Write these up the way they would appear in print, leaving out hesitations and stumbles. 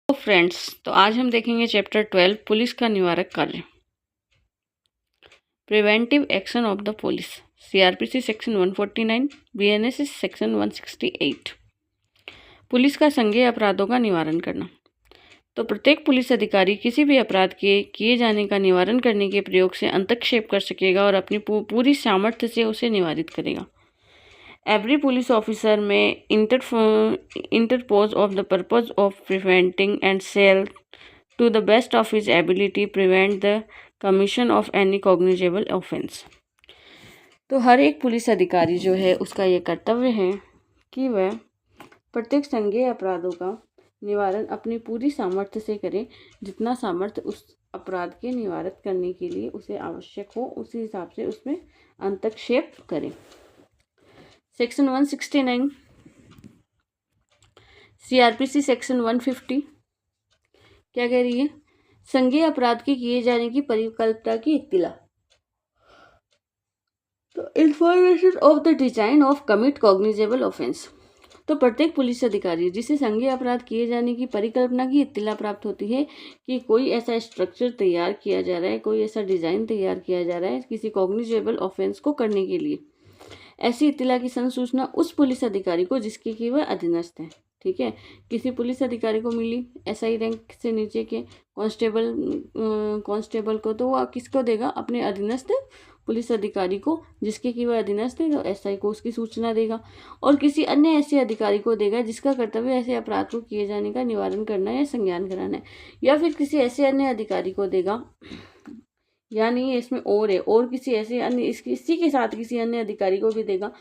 तो फ्रेंड्स, तो आज हम देखेंगे चैप्टर 12 पुलिस का निवारक कार्य। Preventive action of the police, CrPC section 149, BNSS section 168। Police का संज्ञेय अपराधों का निवारण करना। तो प्रत्येक पुलिस अधिकारी किसी भी अपराध के किए जाने का निवारण करने के प्रयोग से हस्तक्षेप कर सकेगा और अपनी पूरी सामर्थ्य से उसे निवारित करेगा। Every police officer may interpose of the purpose of preventing and shall, to the best of his ability, prevent the commission of any cognizable offense। तो हर एक पुलिस अधिकारी जो है उसका ये कर्तव्य है कि वह प्रत्येक संज्ञेय अपराधों का निवारण अपनी पूरी सामर्थ्य से करे। जितना सामर्थ्य उस अपराध के निवारित करने के लिए उसे आवश्यक हो उसी हिसाब से उसमें हस्तक्षेप करे। सेक्शन 169, सीआरपीसी सेक्शन 150 क्या कह रही है? संज्ञेय अपराध के किए जाने की परिकल्पना की इत्तिला। तो information of the design of commit cognizable offence. तो प्रत्येक पुलिस अधिकारी जिसे संज्ञेय अपराध किए जाने की परिकल्पना की इत्तिला प्राप्त होती है कि कोई ऐसा स्ट्रक्चर तैयार किया जा रहा है, कोई ऐसा डिजाइन तैयार किया जा रहा है किसी कॉग्निजेबल ऑफेंस को करने के लिए, ऐसी इत्तिला की संसूचना उस पुलिस अधिकारी को जिसके की वह अधीनस्थ है। ठीक है, किसी पुलिस अधिकारी को मिली एसआई रैंक से नीचे के कांस्टेबल को, तो वह किसको देगा? अपने अधीनस्थ पुलिस अधिकारी को जिसके की वह अधीनस्थ है, तो एसआई को उसकी सूचना देगा। और किसी अन्य ऐसे अधिकारी को देगा जिसका कर्तव्य ऐसे अपराध को किए जाने का निवारण करना या संज्ञान कराना है, या फिर किसी ऐसे अन्य अधिकारी को देगा, या नहीं इसमें और है, और किसी ऐसे अन्य इसी के साथ किसी अन्य अधिकारी को भी देगा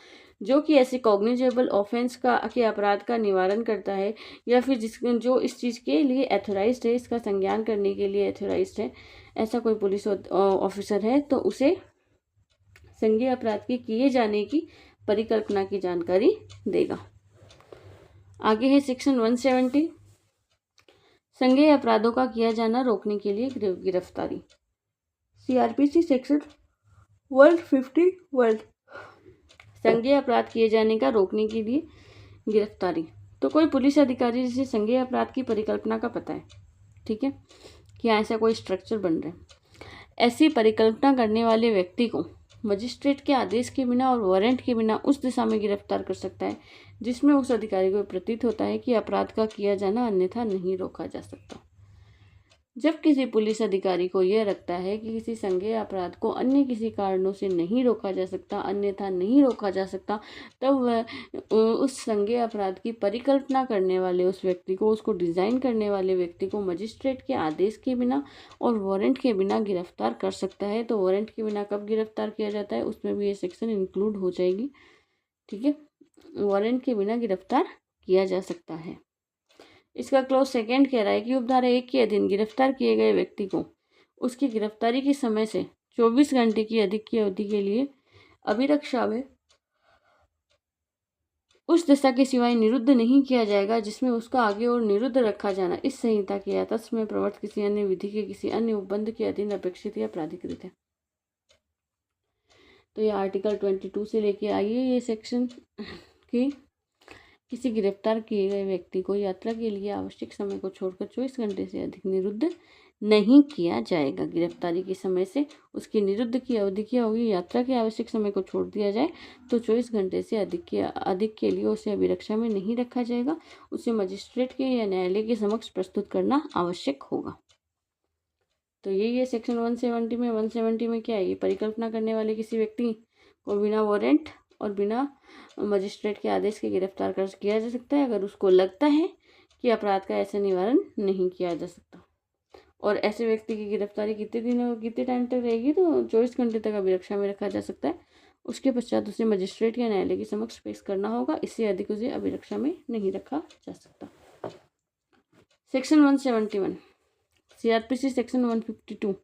जो कि ऐसे कॉग्निजेबल ऑफेंस के अपराध का निवारण करता है, या फिर जो इस चीज़ के लिए एथोराइज्ड है, इसका संज्ञान करने के लिए एथोराइज्ड है, ऐसा कोई पुलिस ऑफिसर है, तो उसे संज्ञेय अपराध के किए जाने की परिकल्पना की जानकारी देगा। आगे है सेक्शन 170, संज्ञेय अपराधों का किया जाना रोकने के लिए गिरफ्तारी, सीआरपीसी सेक्शन 151, संज्ञेय अपराध किए जाने का रोकने के लिए गिरफ्तारी। तो कोई पुलिस अधिकारी जिसे संज्ञेय अपराध की परिकल्पना का पता है, ठीक है, कि ऐसा कोई स्ट्रक्चर बन रहा है, ऐसी परिकल्पना करने वाले व्यक्ति को मजिस्ट्रेट के आदेश के बिना और वारंट के बिना उस दिशा में गिरफ्तार कर सकता है जिसमें उस अधिकारी को प्रतीत होता है कि अपराध का किया जाना अन्यथा नहीं रोका जा सकता। जब किसी पुलिस अधिकारी को यह लगता है कि किसी संज्ञेय अपराध को अन्य किसी कारणों से नहीं रोका जा सकता, अन्यथा नहीं रोका जा सकता, तब वह उस संज्ञेय अपराध की परिकल्पना करने वाले उस व्यक्ति को, उसको डिज़ाइन करने वाले व्यक्ति को मजिस्ट्रेट के आदेश के बिना और वारंट के बिना गिरफ्तार कर सकता है। तो वारंट के बिना कब गिरफ्तार किया जाता है उसमें भी ये सेक्शन इंक्लूड हो जाएगी। ठीक है, वारंट के बिना गिरफ्तार किया जा सकता है। इसका क्लॉज सेकंड कह रहा है कि उपधारा 1 के अधीन गिरफ्तार किए गए व्यक्ति को उसकी गिरफ्तारी के समय से 24 घंटे की अधिक की अवधि के लिए अभिरक्षा में उस दशा के सिवाय निरुद्ध नहीं किया जाएगा जिसमें उसका आगे और निरुद्ध रखा जाना इस संहिता के या तत्सम में प्रवर्त किसी अन्य विधि के किसी अन्य उपबंध के अधीन अपेक्षित या प्राधिकृत है। तो ये आर्टिकल 22 से लेके आई है ये सेक्शन की किसी गिरफ्तार किए गए व्यक्ति को यात्रा के लिए आवश्यक समय को छोड़कर 24 घंटे से अधिक निरुद्ध नहीं किया जाएगा। गिरफ्तारी के समय से उसकी निरुद्ध की अवधि क्या होगी? यात्रा के आवश्यक समय को छोड़ दिया जाए तो 24 घंटे से अधिक के लिए उसे अभिरक्षा में नहीं रखा जाएगा। उसे मजिस्ट्रेट के या न्यायालय के समक्ष प्रस्तुत करना आवश्यक होगा। तो ये सेक्शन 170 में क्या है? ये परिकल्पना करने वाले किसी व्यक्ति को बिना वारंट और बिना मजिस्ट्रेट के आदेश के गिरफ्तार किया जा सकता है अगर उसको लगता है कि अपराध का ऐसा निवारण नहीं किया जा सकता। और ऐसे व्यक्ति की गिरफ्तारी कितने टाइम तक रहेगी? तो 24 घंटे तक अभिरक्षा में रखा जा सकता है। उसके पश्चात उसे मजिस्ट्रेट या न्यायालय के समक्ष पेश करना होगा। इससे अधिक उसे अभिरक्षा में नहीं रखा जा सकता। सेक्शन 171, सीआरपीसी सेक्शन 152,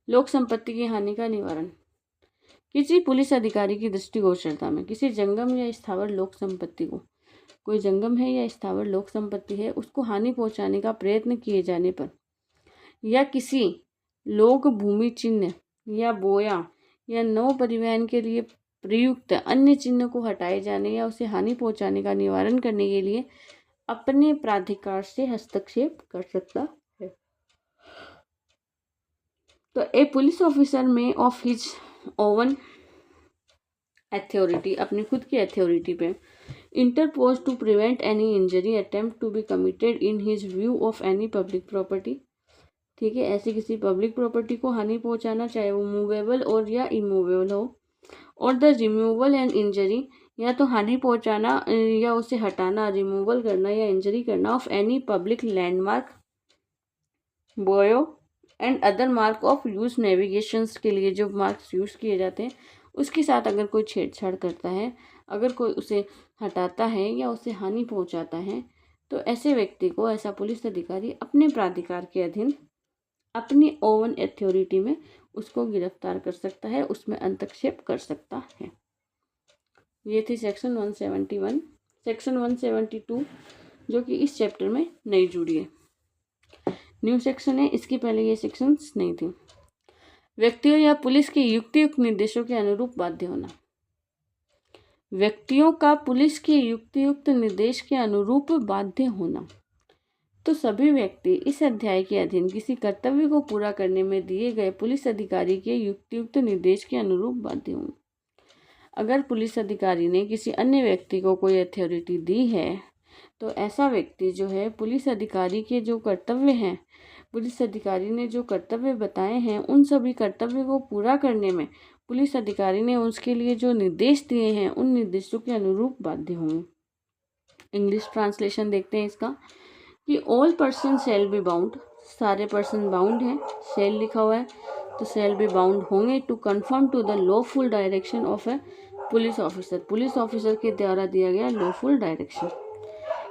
लोक संपत्ति की हानि का निवारण। किसी पुलिस अधिकारी की दृष्टिगोचरता में किसी जंगम या स्थावर लोक संपत्ति को, कोई जंगम है या स्थावर लोक संपत्ति है, उसको हानि पहुंचाने का प्रयत्न किए जाने पर, या किसी लोक भूमि चिन्ह या बोया या नौ परिवहन के लिए प्रयुक्त अन्य चिन्ह को हटाए जाने या उसे हानि पहुंचाने का निवारण करने के लिए अपने प्राधिकार से हस्तक्षेप कर सकता है। तो a police officer may of his own authority, अपनी खुद की अथॉरिटी पे interpose to prevent any injury attempt to be committed in his view of any public property. ठीक है, ऐसी किसी पब्लिक प्रॉपर्टी को हानि पहुंचाना, चाहे वो मूवेबल और या इमूवेबल हो, और द रिमूवल एंड इंजरी, या तो हानि पहुंचाना या उसे हटाना, रिमूवल करना या इंजरी करना, ऑफ एनी पब्लिक लैंडमार्क, बोयो and other mark of use, navigations के लिए जो मार्क्स यूज किए जाते हैं उसके साथ अगर कोई छेड़छाड़ करता है, अगर कोई उसे हटाता है या उसे हानि पहुंचाता है, तो ऐसे व्यक्ति को, ऐसा पुलिस अधिकारी अपने प्राधिकार के अधीन अपनी ओवन अथॉरिटी में उसको गिरफ्तार कर सकता है, उसमें हस्तक्षेप कर सकता है। ये थी सेक्शन 171। सेक्शन 172 जो कि इस चैप्टर में नई जुड़ी है, न्यू सेक्शन है, इसकी पहले ये सेक्शंस नहीं थी। व्यक्तियों या पुलिस के युक्तियुक्त निर्देशों के अनुरूप बाध्य होना। व्यक्तियों का पुलिस के युक्तियुक्त निर्देश के अनुरूप बाध्य होना। तो सभी व्यक्ति इस अध्याय के अधीन किसी कर्तव्य को पूरा करने में दिए गए पुलिस अधिकारी के युक्तियुक्त निर्देश के अनुरूप बाध्य होंगे। अगर पुलिस अधिकारी ने किसी अन्य व्यक्ति को कोई अथॉरिटी दी है, तो ऐसा व्यक्ति जो है पुलिस अधिकारी के जो कर्तव्य हैं, पुलिस अधिकारी ने जो कर्तव्य बताए हैं, उन सभी कर्तव्य को पूरा करने में पुलिस अधिकारी ने उसके लिए जो निर्देश दिए हैं, उन निर्देशों के अनुरूप बाध्य होंगे। इंग्लिश ट्रांसलेशन देखते हैं इसका कि all person shall be bound, सारे पर्सन बाउंड हैं, शैल लिखा हुआ है तो शैल बी बाउंड होंगे to confirm to the lawful direction of a police officer, police officer के द्वारा दिया गया lawful direction,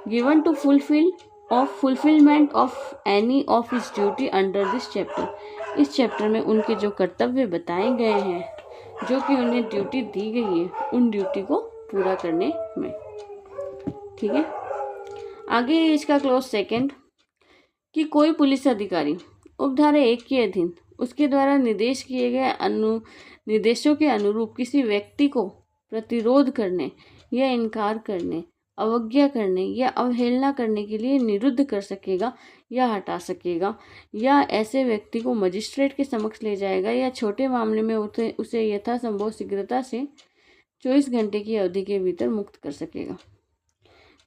given to fulfilment of any of his duty under this chapter. इस चैप्टर में उनके जो कर्तव्य बताए गए हैं, जो कि उन्हें ड्यूटी दी गई है, उन ड्यूटी को पूरा करने में। ठीक है, आगे इसका क्लॉज सेकंड कि कोई पुलिस अधिकारी उपधारा 1 के अधीन उसके द्वारा निर्देश किए गए निर्देशों के अनुरूप किसी व्यक्ति को प्रतिरोध करने या इनकार करने, अवज्ञा करने या अवहेलना करने के लिए निरुद्ध कर सकेगा या हटा सकेगा, या ऐसे व्यक्ति को मजिस्ट्रेट के समक्ष ले जाएगा या छोटे मामले में उसे यथासंभव शीघ्रता से 24 घंटे की अवधि के भीतर मुक्त कर सकेगा।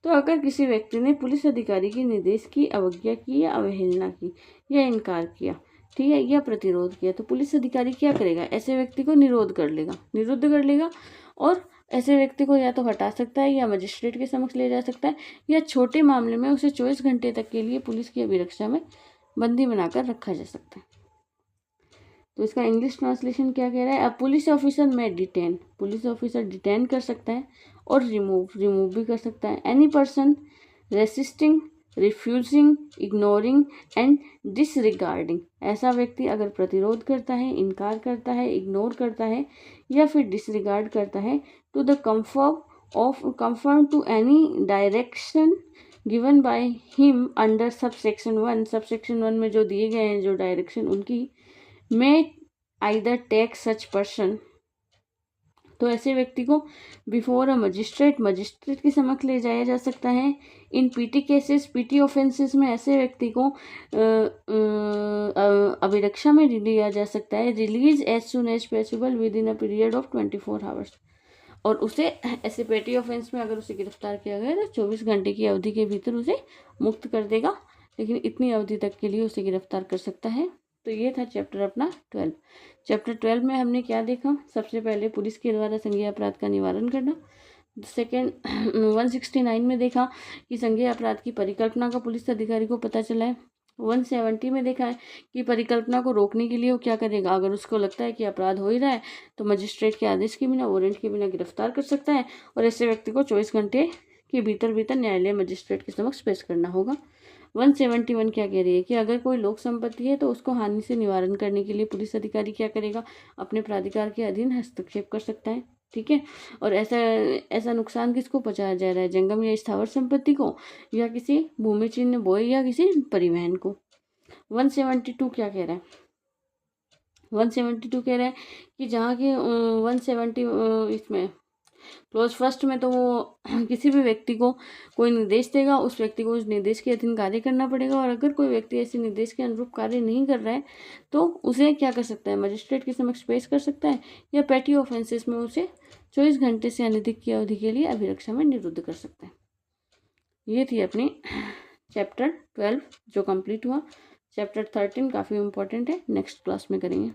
तो अगर किसी व्यक्ति ने पुलिस अधिकारी के निर्देश की अवज्ञा की या अवहेलना की या इनकार किया, ठीक है, या प्रतिरोध किया, तो पुलिस अधिकारी क्या करेगा? ऐसे व्यक्ति को निरुद्ध कर लेगा और ऐसे व्यक्ति को या तो हटा सकता है या मजिस्ट्रेट के समक्ष ले जा सकता है, या छोटे मामले में उसे 24 घंटे तक के लिए पुलिस की अभिरक्षा में बंदी बनाकर रखा जा सकता है। तो इसका इंग्लिश ट्रांसलेशन क्या कह रहा है? अब पुलिस ऑफिसर में डिटेन, पुलिस ऑफिसर डिटेन कर सकता है और रिमूव भी कर सकता है। Any person resisting, refusing, ignoring and disregarding, ऐसा व्यक्ति अगर प्रतिरोध करता है, इनकार करता है, इग्नोर करता है या फिर डिसरिगार्ड करता है to the confirm to any direction given by him under subsection 1, subsection 1 में जो दिए गए हैं जो डायरेक्शन उनकी, में आइदर टेक सच पर्सन, तो ऐसे व्यक्ति को बिफोर अ मजिस्ट्रेट के समक्ष ले जाया जा सकता है। इन पीटी केसेस, पीटी ऑफेंसेस में ऐसे व्यक्ति को अभिरक्षा में लिया जा सकता है, release as soon as possible within a period of 24 hours, और उसे ऐसे पेटी ऑफेंस में अगर उसे गिरफ्तार किया गया तो 24 घंटे की अवधि के भीतर उसे मुक्त कर देगा, लेकिन इतनी अवधि तक के लिए उसे गिरफ्तार कर सकता है। तो ये था चैप्टर अपना 12। चैप्टर 12 में हमने क्या देखा? सबसे पहले पुलिस के द्वारा संज्ञेय अपराध का निवारण करना। सेकेंड 169 में देखा कि संज्ञेय अपराध की परिकल्पना का पुलिस अधिकारी को पता चला है। 170 में देखा है कि परिकल्पना को रोकने के लिए वो क्या करेगा? अगर उसको लगता है कि अपराध हो ही रहा है तो मजिस्ट्रेट के आदेश के बिना, वारंट के बिना गिरफ्तार कर सकता है और ऐसे व्यक्ति को 24 घंटे के भीतर न्यायालय मजिस्ट्रेट के समक्ष पेश करना होगा। 171 क्या कह रही है कि अगर कोई लोक संपत्ति है तो उसको हानि से निवारण करने के लिए पुलिस अधिकारी क्या करेगा? अपने प्राधिकार के अधीन हस्तक्षेप कर सकता है। ठीक है, और ऐसा नुकसान किसको पहुंचाया जा रहा है? जंगम या स्थावर संपत्ति को, या किसी भूमि चिन्ह बोए, या किसी परिवहन को। 172 क्या कह रहा है? 172 कह रहा है कि जहाँ की 170 इसमें क्लॉज फर्स्ट में तो वो किसी भी व्यक्ति को कोई निर्देश देगा, उस व्यक्ति को उस निर्देश के अधीन कार्य करना पड़ेगा, और अगर कोई व्यक्ति ऐसे निर्देश के अनुरूप कार्य नहीं कर रहा है तो उसे क्या कर सकता है, मजिस्ट्रेट के समक्ष पेश कर सकता है, या पेटी ऑफेंसेस में उसे 24 घंटे से अनधिक की अवधि के लिए अभिरक्षा में निरुद्ध कर सकता है। ये थी अपनी चैप्टर 12 जो कंप्लीट हुआ। चैप्टर 13 काफ़ी इंपॉर्टेंट है, नेक्स्ट क्लास में करेंगे।